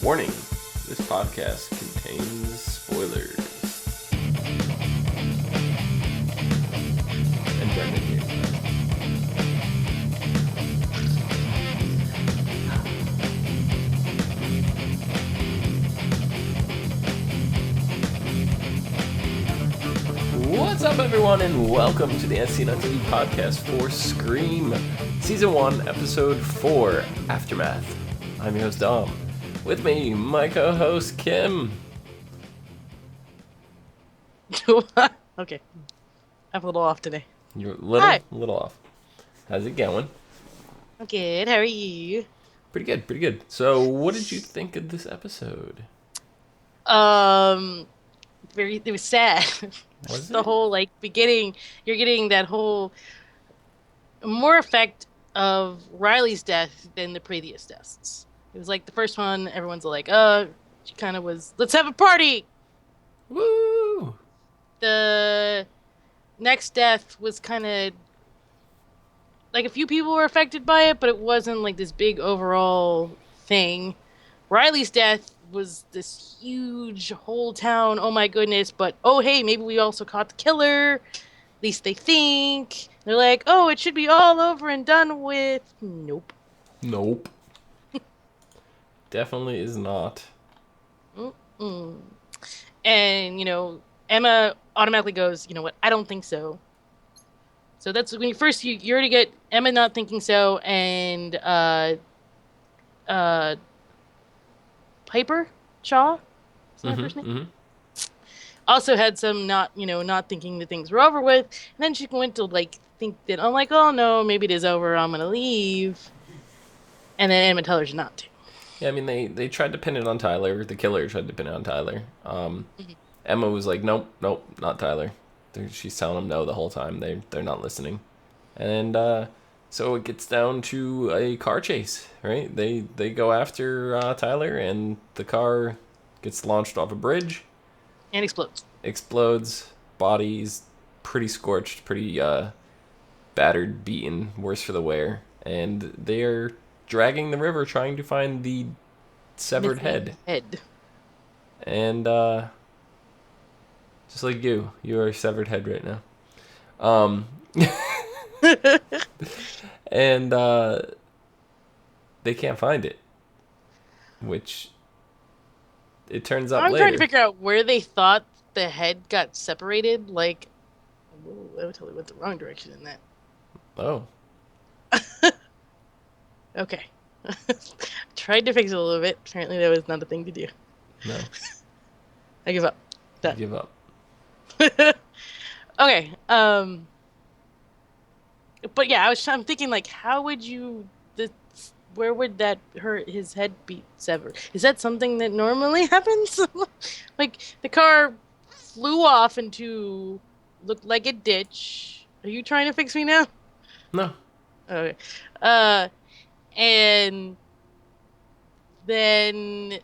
Warning, this podcast contains spoilers. And Brendan here. What's up, everyone, and welcome to the SC on TV podcast for Scream, Season 1, Episode 4, Aftermath. I'm your host, Dom. With me, my co-host, Kim. Okay. I'm a little off today. You're a little off. How's it going? I'm good. How are you? Pretty good. So, what did you think of this episode? It was sad. Was The it? whole, beginning, you're getting that whole more effect of Riley's death than the previous deaths. It was like the first one, everyone's like, she kind of was, let's have a party! Woo! The next death was kind of, like, a few people were affected by it, but it wasn't, like, this big overall thing. Riley's death was this huge whole town, oh my goodness, but oh hey, maybe we also caught the killer. At least they think. They're like, oh, it should be all over and done with. Nope. Definitely is not. Mm-mm. And, Emma automatically goes, you know what, I don't think so. So that's when you already get Emma not thinking so, and Piper Shaw, is that her first name? Mm-hmm. Also had some not thinking that things were over with. And then she went to, think that, I'm like, oh no, maybe it is over, I'm gonna leave. And then Emma tells her not to. Yeah, I mean, they tried to pin it on Tyler. The killer tried to pin it on Tyler. Emma was like, nope, not Tyler. She's telling them no the whole time. They're not listening. And so it gets down to a car chase, right? They go after Tyler, and the car gets launched off a bridge. And explodes. Body's pretty scorched, pretty battered, beaten, worse for the wear. And they're dragging the river trying to find the severed head. And just like you are a severed head right now. And they can't find it, which it turns out I'm later. trying to figure out where they thought the head got separated. I totally went the wrong direction in that. Oh. Okay. Tried to fix it a little bit. Apparently that was not a thing to do. No. I give up. Done. Give up. Okay. But yeah, I'm thinking, how would where would his head be severed? Is that something that normally happens? The car flew off into, looked like a ditch. Are you trying to fix me now? No. Okay. And then,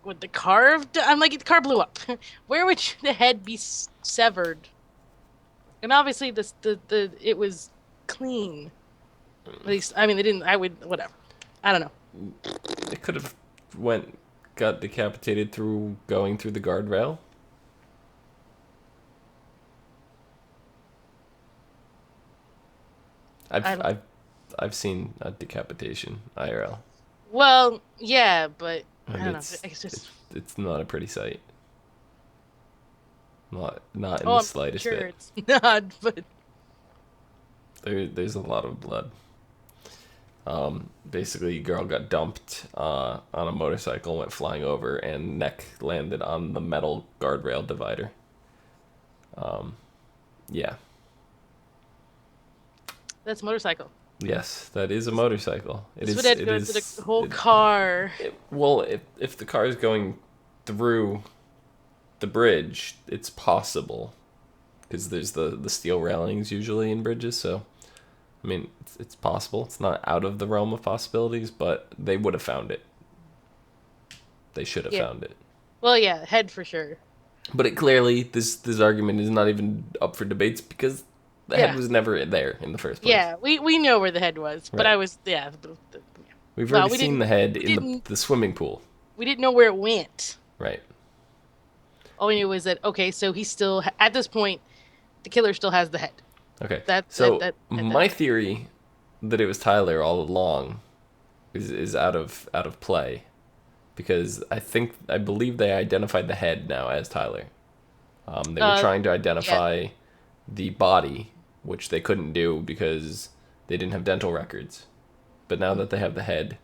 what the car? I'm like, the car blew up. Where would the head be severed? And obviously, it was clean. At least, I mean, they didn't. Whatever. I don't know. It could have got decapitated through going through the guardrail. I've seen a decapitation IRL. Well, yeah, but I don't know. It's not a pretty sight. Not in the slightest sure bit. It's not, but there's a lot of blood. Basically, a girl got dumped on a motorcycle, went flying over, and neck landed on the metal guardrail divider. Yeah. That's a motorcycle. Yes, that is a motorcycle. It is the whole car. If the car is going through the bridge, it's possible, because there's the steel railings usually in bridges. So, I mean, it's possible. It's not out of the realm of possibilities, but they would have found it. They should have found it. Well, yeah, head for sure. But it clearly, this argument is not even up for debates, because the head was never there in the first place. Yeah, we know where the head was, but right. I was, yeah. We've Well, already seen the head we in didn't the swimming pool. we didn't know where it went. Right. All we knew was that okay, so he's still at this point, the killer still has the head. Okay. That that So that at that my point. theory that it was Tyler all along is out of play because I believe they identified the head now as Tyler. They were Uh, trying to yeah. identify the body, which they couldn't do because they didn't have dental records. But now that they have the head,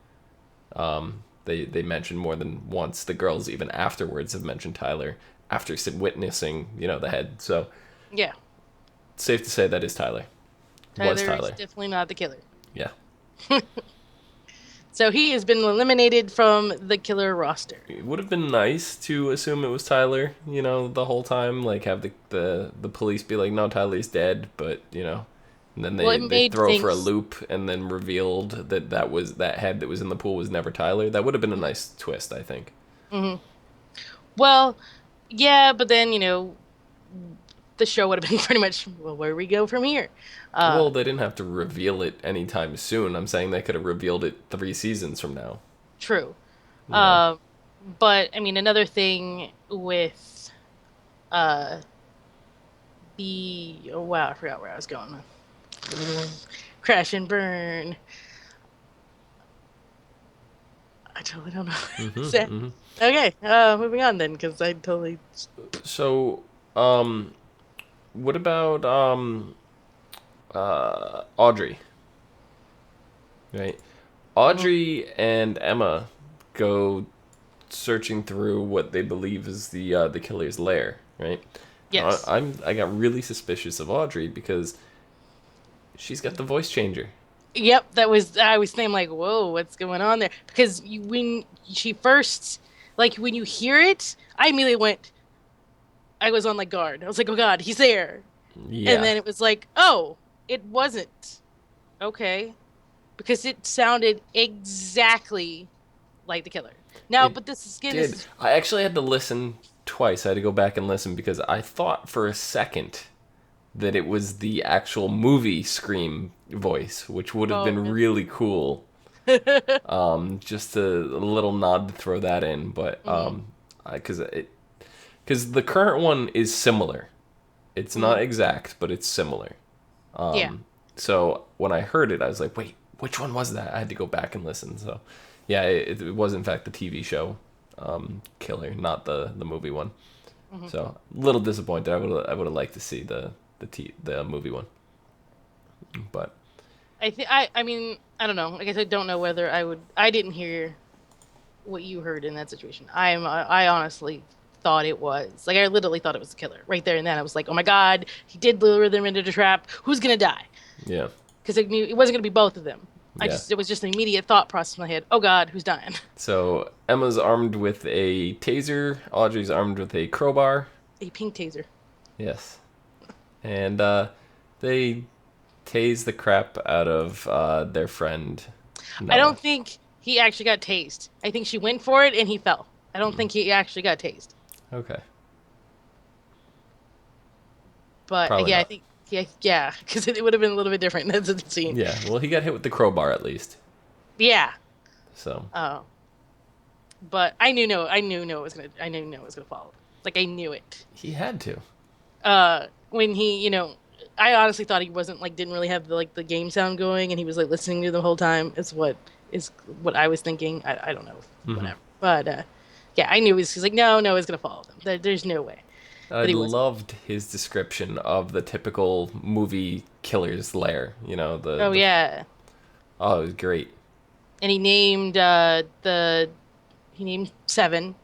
they mentioned more than once. The girls even afterwards have mentioned Tyler after witnessing the head. So Yeah. safe to say that is Tyler. Was Tyler is Tyler? definitely not the killer. Yeah. So he has been eliminated from the killer roster. It would have been nice to assume it was Tyler, the whole time, like have the police be like, no, Tyler's dead, but and then Well, they it they made throw for a things. loop and then revealed that head that was in the pool was never Tyler. That would have been a nice twist, I think. Mhm. Well, yeah, but then the show would have been pretty much well, where we go from here. Well, Uh, they didn't have to reveal it anytime soon. I'm saying they could have revealed it 3 seasons from now. True. You know. Um, but I mean, another thing with uh the oh wow, I forgot where I was going. Crash and burn. I totally don't know. So- Hmm. okay, moving on then, because I totally. So, what about Audrey? Right. Mhm. Audrey and Emma go searching through what they believe is the killer's lair, right? Yes. I got really suspicious of Audrey because she's got the voice changer. Yep, that was I was thinking like, whoa, what's going on there? Because when she first, like when you hear it, I immediately went, I was on like guard. I was like, oh God, he's there. And Yeah, then it was like, oh, it wasn't. Okay. Because it sounded exactly like the killer. Now, it but this again, this did. is I actually had to listen twice. I had to go back and listen because I thought for a second that it was the actual movie Scream voice, which would have oh been no. really cool. Just a little nod to throw that in, but Hmm. because the current one is similar. It's Hmm. not exact, but it's similar. Yeah. So when I heard it, I was like, wait, which one was that? I had to go back and listen. So yeah, it was in fact the TV show Killer, not the movie one. Hmm. So a little disappointed. I would have liked to see the movie one, but I mean, I don't know. I guess I don't know whether I would. I didn't hear what you heard in that situation. I honestly thought it was like I literally thought it was the killer right there and then. I was like, oh my God, he did lure them into the trap. Who's gonna die? yeah, Because it wasn't gonna be both of them. yeah. It was just an immediate thought process in my head. Oh God, who's dying? So Emma's armed with a taser. Audrey's armed with a crowbar. A pink taser. Yes, and they tase the crap out of their friend I Noah. don't think he actually got tased. I think she went for it and he fell. I don't think he actually got tased. Okay, But probably yeah, I not. think yeah, because it would have been a little bit different. That's the scene. Yeah, well, he got hit with the crowbar at least. Yeah. So Oh. But I knew no, I knew Noah was gonna follow. Like I knew it. he had to. When he, I honestly thought he wasn't like didn't really have the game sound going, and he was like listening to the whole time. Is what I was thinking. I don't know, whatever. But yeah, I knew he's like no, Noah's gonna follow them. There's no way I that he wasn't. loved his description of the typical movie killer's lair. Oh yeah, oh, it was great. and he named seven,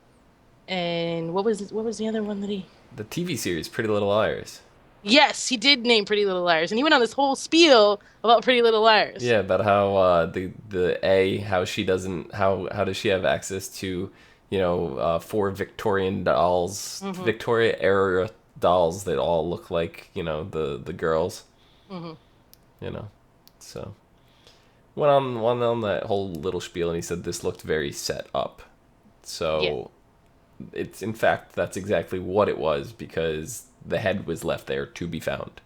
and what was the other one that he? The TV series Pretty Little Liars. Yes, he did name Pretty Little Liars, and he went on this whole spiel about Pretty Little Liars. Yeah, about how the A how she doesn't how does she have access to 4 Victorian dolls, Hmm. Victoria era dolls that all look like the girls. Hmm. You know, so went on that whole little spiel, and he said this looked very set up. Yeah. So it's in fact that's exactly what it was because the head was left there to be found.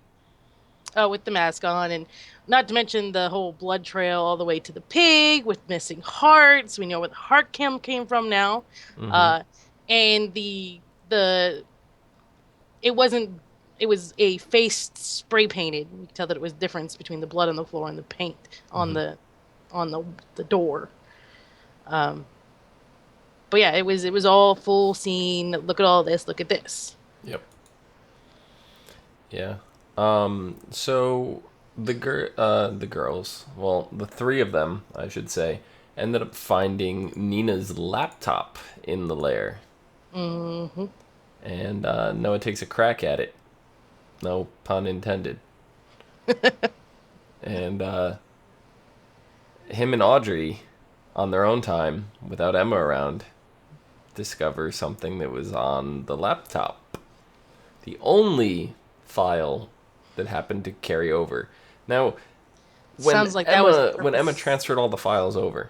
with the mask on, and not to mention the whole blood trail all the way to the pig with missing hearts. We know where the heart came from now, Mm-hmm. uh, and the it wasn't. It was a face spray painted. You can tell that it was difference between the blood on the floor and the paint on Mm-hmm. the door. Um, but yeah, it was all full scene. Look at all this. Look at this. Yep. Yeah. So the girls, well, the three of them, I should say, ended up finding Nina's laptop in the lair, Hmm. and Noah takes a crack at it. No pun intended. And him and Audrey, on their own time, without Emma around, discover something that was on the laptop. The only file that happened to carry over. Now, Sounds like that was When Emma purpose. transferred all the files over,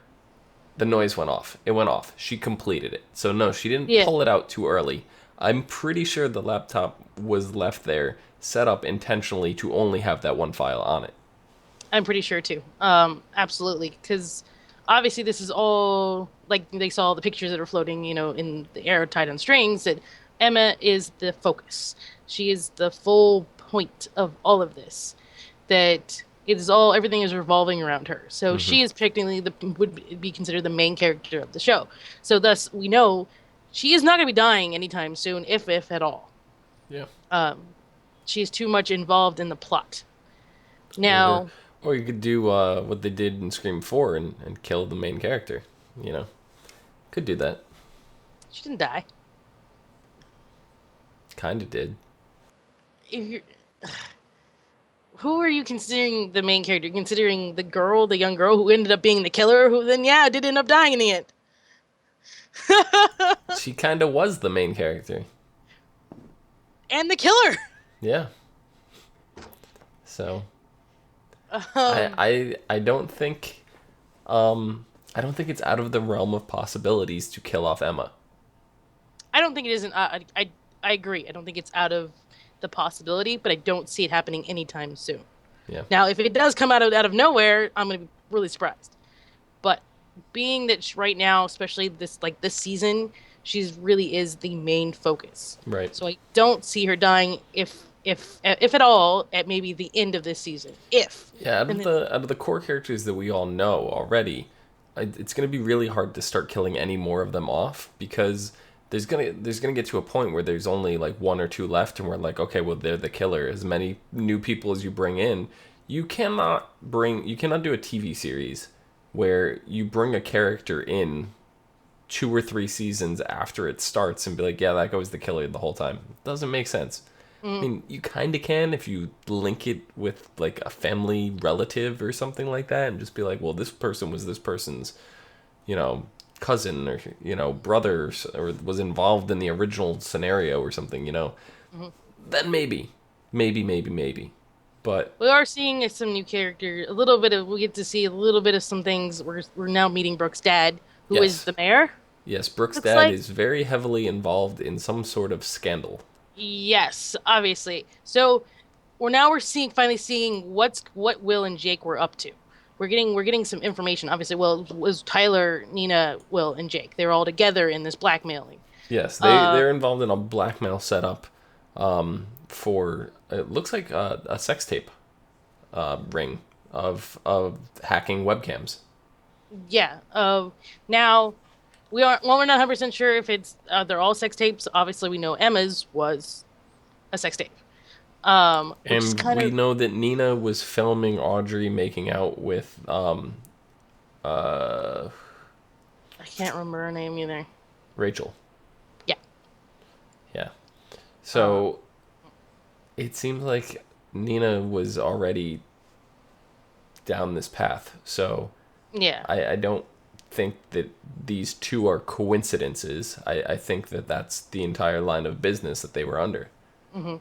the noise went off. It went off. She completed it. So no, she didn't Yeah, pull it out too early. I'm pretty sure the laptop was left there, set up intentionally to only have that one file on it. I'm pretty sure too. Absolutely, because obviously this is all like they saw the pictures that are floating, in the air tied on strings. That Emma is the focus. She is the full point of all of this. That it is all everything is revolving around her. So Mm-hmm. she is technically the would be considered the main character of the show. So thus we know she is not going to be dying anytime soon, if at all. Yeah. Um, she is too much involved in the plot. Or Now, or you could do what they did in Scream 4 and kill the main character. You know, could do that. she didn't die. Kind of did. If you're, who are you considering the main character? Considering the girl, the young girl who ended up being the killer, who then did end up dying in the end. She kind of was the main character. And the killer. Yeah. So Um, I don't think I don't think it's out of the realm of possibilities to kill off Emma. I don't think it isn't. I agree. I don't think it's out of the possibility, but I don't see it happening anytime soon. Yeah. Now, if it does come out of nowhere, I'm gonna be really surprised. But being that right now, especially this season, she's really is the main focus. Right. So I don't see her dying if at all at maybe the end of this season. If Yeah, and then out of the core characters that we all know already, it's going to be really hard to start killing any more of them off because there's gonna get to a point where there's only like one or two left, and we're like, okay, well they're the killer. As many new people as you bring in, you cannot do a TV series where you bring a character in 2 or 3 seasons after it starts and be like, yeah, that guy was the killer the whole time. It doesn't make sense. I mm, mean, you kind of can if you link it with like a family relative or something like that, and just be like, well, this person was this person's, you know, cousin or brother or was involved in the original scenario or something. mhm. Then maybe. But We are seeing some new character. A little bit of we get to see a little bit of some things. We're now meeting Brooke's dad, who is yes, the mayor. yes, Brooke's Looks dad like. is very heavily involved in some sort of scandal. Yes, obviously. So we're finally seeing what Will and Jake were up to. We're getting some information. Obviously, well, it was Tyler, Nina, Will, and Jake. They're all together in this blackmailing. Yes, Uh, they're involved in a blackmail setup for it looks like a sex tape ring of hacking webcams. yeah. Now we're not 100% sure if it's they're all sex tapes. Obviously, we know Emma's was a sex tape. Which is And kind we of know that Nina was filming Audrey making out with uh I can't remember her name either. Rachel. Yeah. Yeah. Uh, So it seems like Nina was already down this path. So yeah. I don't think that these two are coincidences. I think that that's the entire line of business that they were under. Hmm.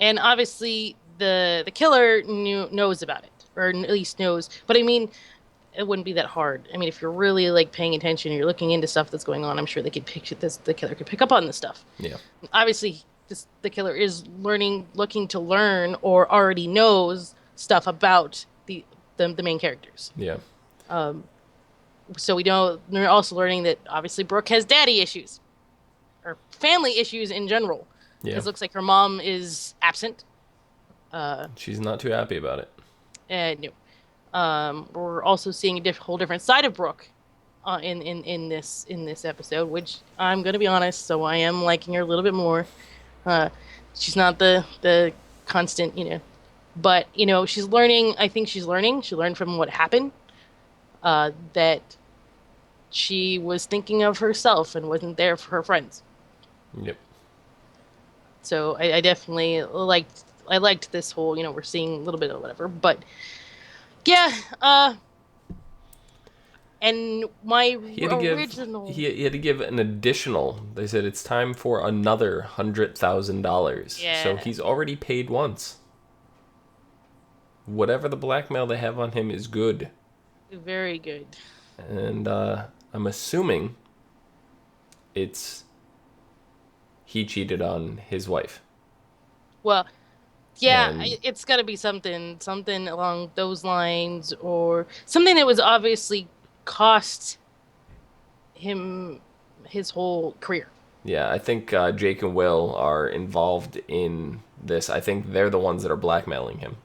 And obviously the killer knows about it, or at least knows. But I mean, it wouldn't be that hard. I mean, if you're really like paying attention, you're looking into stuff that's going on. I'm sure they could pick this. The killer could pick up on this stuff. Yeah. Obviously, the killer is looking to learn or already knows stuff about the main characters. Yeah. Um, so we're also learning that obviously Brooke has daddy issues or family issues in general, Yeah. because it looks like her mom is absent. Uh, She's not too happy about it. and no. We're also seeing a whole different side of Brooke in this episode, which I'm gonna be honest, so I am liking her a little bit more. Uh, she's not the constant, but she's learning. I think she's learning. She learned from what happened. That she was thinking of herself and wasn't there for her friends. Yep. So I definitely liked this whole, we're seeing a little bit of whatever, but yeah, and my He had to give original, he had to give an additional. They said it's time for another $100,000. So yeah, he's already paid once. Whatever the blackmail they have on him is good, very good. and I'm assuming it's he cheated on his wife. Well, yeah, And it's got to be something along those lines, or something that was obviously cost him his whole career. yeah, I think Jake and Will are involved in this. I think they're the ones that are blackmailing him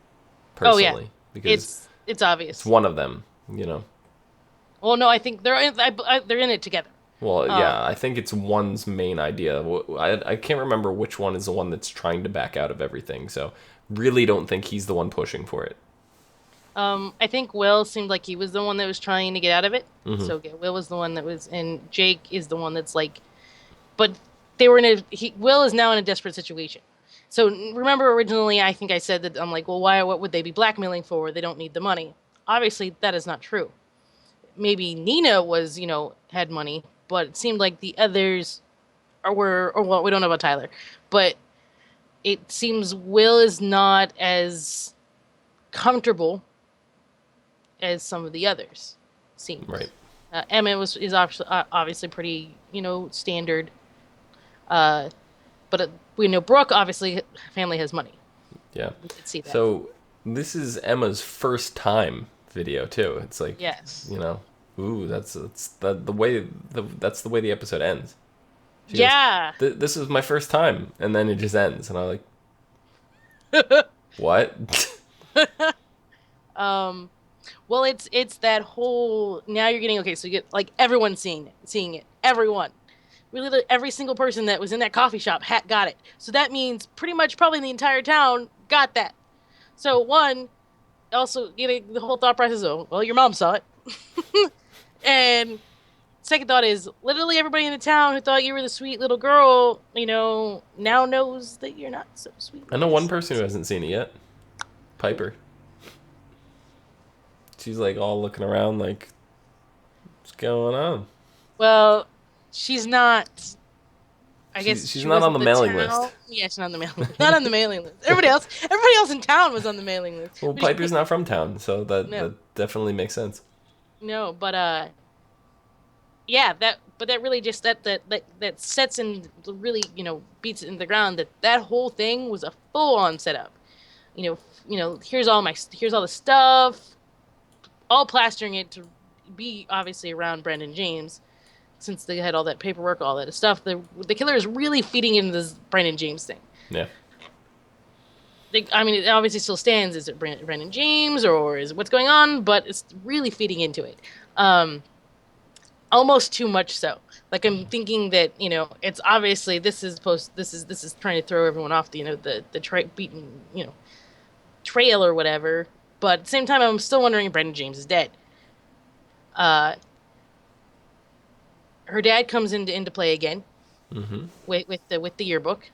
Oh yeah, personally because it's it's obvious. one of them. Well, no, I think they're in it together. Well, Um, yeah, I think it's one's main idea. I can't remember which one is the one that's trying to back out of everything, so really don't think he's the one pushing for it. I think Will seemed like he was the one that was trying to get out of it. Hmm. So yeah, Will was the one that was, and Jake is the one that's like, but they were in Will is now in a desperate situation. So remember originally, I think I said that I'm like, well, what would they be blackmailing for? They don't need the money. Obviously, that is not true. Maybe Nina had money, but it seemed like the others or well, we don't know about Tyler, but it seems Will is not as comfortable as some of the others Right. seems. Emma is obviously pretty, standard. Uh, but we know Brooke obviously family has money. Yeah. We could see that. So this is Emma's first time video too. It's like, Yes. you know, ooh, that's the way that's the way the episode ends. She goes, Yeah. "This is my first time," and then it just ends, and I'm like, "What?" um. Well, it's that whole now you're getting okay. So you get like everyone seeing it. Everyone. Really, every single person that was in that coffee shop got it. So that means pretty much probably the entire town got that. So one, also getting the whole thought process of, well, your mom saw it. And second thought is literally everybody in the town who thought you were the sweet little girl, now knows that you're not so sweet. I know one person who hasn't seen it yet. Piper. She's like all looking around, like, what's going on? Well, she's not. I guess She's she not on wasn't the the mailing list. town. Yeah, she's not on the mailing list. Not on the mailing list. Everybody else in town was on the mailing list. Well, Piper's not from town, so No, that definitely makes sense. no, but yeah, that really just that sets and really beats it in the ground that whole thing was a full on setup. Here's all the stuff, all plastering it to be obviously around Brendan James, since they had all that paperwork, all that stuff. The killer is really feeding into this Brendan James thing. Yeah. I mean, it obviously still stands. Is it Brendan James or is it what's going on? But it's really feeding into it. Almost too much so. Like I'm thinking that it's obviously this is trying to throw everyone off the beaten trail or whatever. But at the same time, I'm still wondering if Brendan James is dead. Uh, her dad comes into play again Mm-hmm. with the yearbook,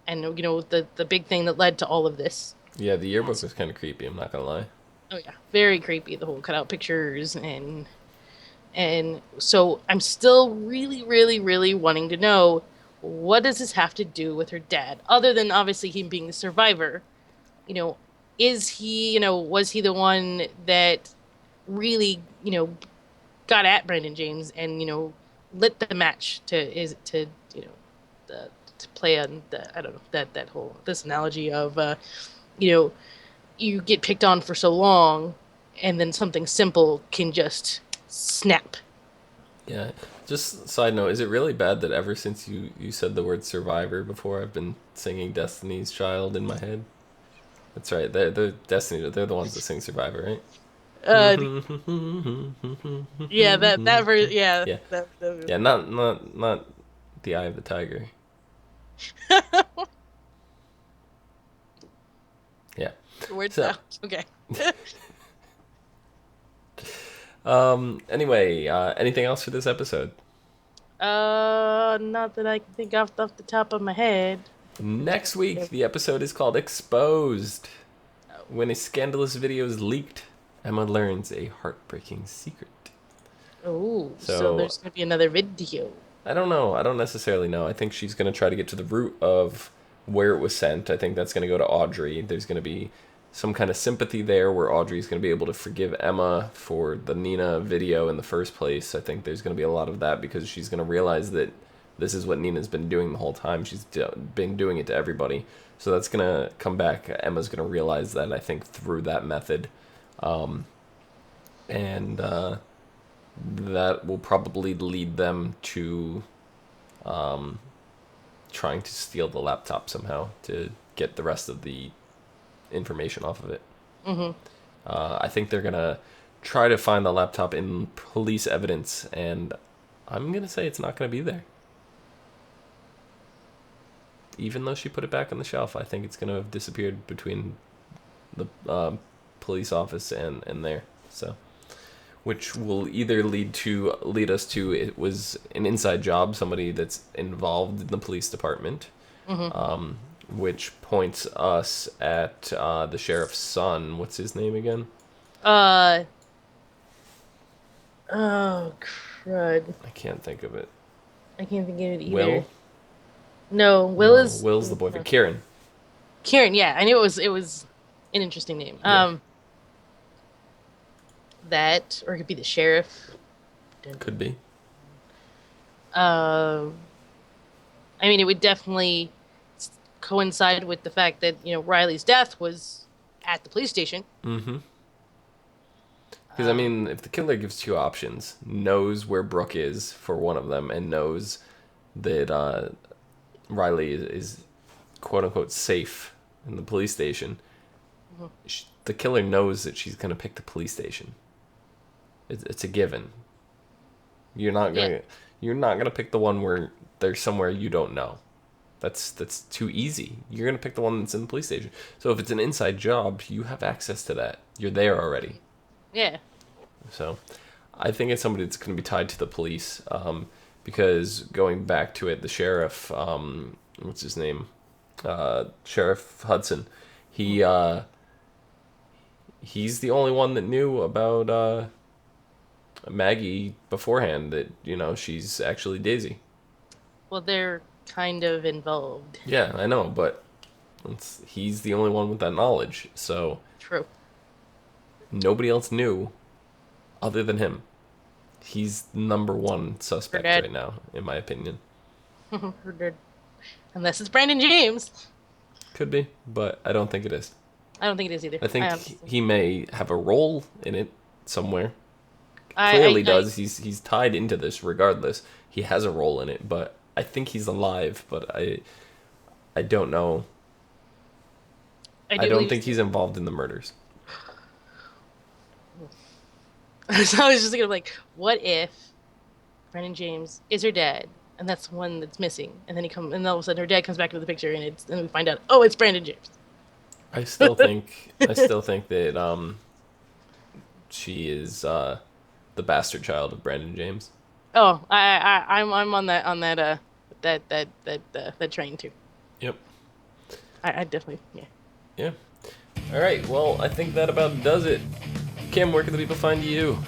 and the big thing that led to all of this. Yeah, the yearbook was kind of creepy. I'm not gonna lie. Oh yeah, very creepy. The whole cutout pictures and so I'm still really, really, really wanting to know what does this have to do with her dad, other than obviously him being the survivor. You know, is he? Was he the one that really got at Brendan James and lit the match to the to play on I don't know, this analogy of you know, you get picked on for so long, and then something simple can just snap. Yeah. Just side note, is it really bad that ever since you said the word survivor before, I've been singing Destiny's Child in my head? That's right. They're Destiny. They're the ones that sing Survivor, right? Uh, yeah, yeah, Yeah. that Yeah. Not the Eye of the Tiger. Yeah. Words So, out. Okay. Anyway, anything else for this episode? Not that I can think off the top of my head. Next week, the episode is called Exposed. When a scandalous video is leaked, Emma learns a heartbreaking secret. Oh, so So, there's gonna be another video. I don't know. I don't necessarily know. I think she's going to try to get to the root of where it was sent. I think that's going to go to Audrey. There's going to be some kind of sympathy there where Audrey's going to be able to forgive Emma for the Nina video in the first place. I think there's going to be a lot of that because she's going to realize that this is what Nina's been doing the whole time. She's been doing it to everybody. So that's going to come back. Emma's going to realize that, I think, through that method. And that will probably lead them to trying to steal the laptop somehow to get the rest of the information off of it. I think they're going to try to find the laptop in police evidence, and I'm going to say it's not going to be there. Even though she put it back on the shelf, I think it's going to have disappeared between the police office and there. So, which will either lead us to it was an inside job, somebody that's involved in the police department, which points us at the sheriff's son. What's his name again? Oh crud! I can't think of it. I can't think of it either. Will? No, Will's the boyfriend. Kieran. Kieran, yeah, I knew it was an interesting name. Yeah. That, or it could be the sheriff. Could be. I mean, it would definitely coincide with the fact that, Riley's death was at the police station. Mm-hmm. Because, I mean, if the killer gives two options, knows where Brooke is for one of them, and knows that Riley is quote-unquote safe in the police station, the killer knows that she's going to pick the police station. It's a given. You're not gonna pick the one where there's somewhere you don't know. That's too easy. You're gonna pick the one that's in the police station. So if it's an inside job, you have access to that. You're there already. Yeah. So I think it's somebody that's gonna be tied to the police. Because going back to it, the sheriff, what's his name? Sheriff Hudson. He's the only one that knew about Maggie beforehand, that she's actually Daisy. Well, they're kind of involved. Yeah, I know, but he's the only one with that knowledge, so True. Nobody else knew other than him. He's number one suspect right now, in my opinion. Unless it's Brandon James. Could be, but I don't think it is. I don't think it is either. I think he may have a role in it somewhere. Clearly does. He's tied into this regardless. He has a role in it, but I think he's alive, but I don't know. I don't think he's involved in the murders. So I was just thinking of what if Brandon James is her dad, and that's the one that's missing, and then and all of a sudden her dad comes back into the picture, and we find out, oh, it's Brandon James. I still think that she is the bastard child of Brandon James. Oh, I'm on that train too. Yep. I definitely, yeah. Yeah. All right. Well, I think that about does it. Kim, where can the people find you?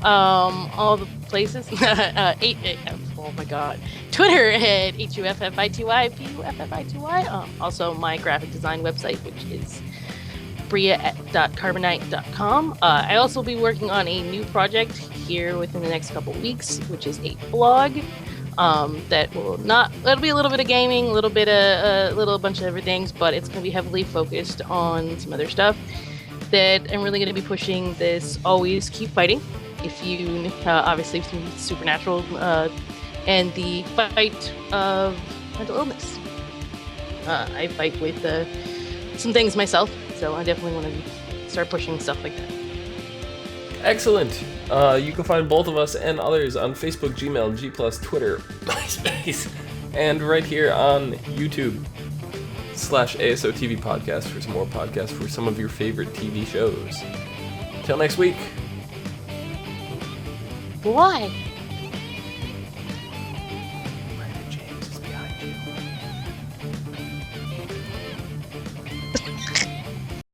All the places. Oh my god. Twitter at HUFFITY, also my graphic design website, which is bria.carbonite.com. I also will be working on a new project here within the next couple weeks, which is a blog. That will not. It'll be a little bit of gaming, a little bit of a little bunch of other things, but it's going to be heavily focused on some other stuff. That I'm really going to be pushing this. Always keep fighting. If you obviously through supernatural and the fight of mental illness. I fight with some things myself, so I definitely want to start pushing stuff like that. Excellent. You can find both of us and others on Facebook, Gmail, G+, Twitter, MySpace, and right here on YouTube /ASOTV podcast for some more podcasts for some of your favorite TV shows. Till next week. Why?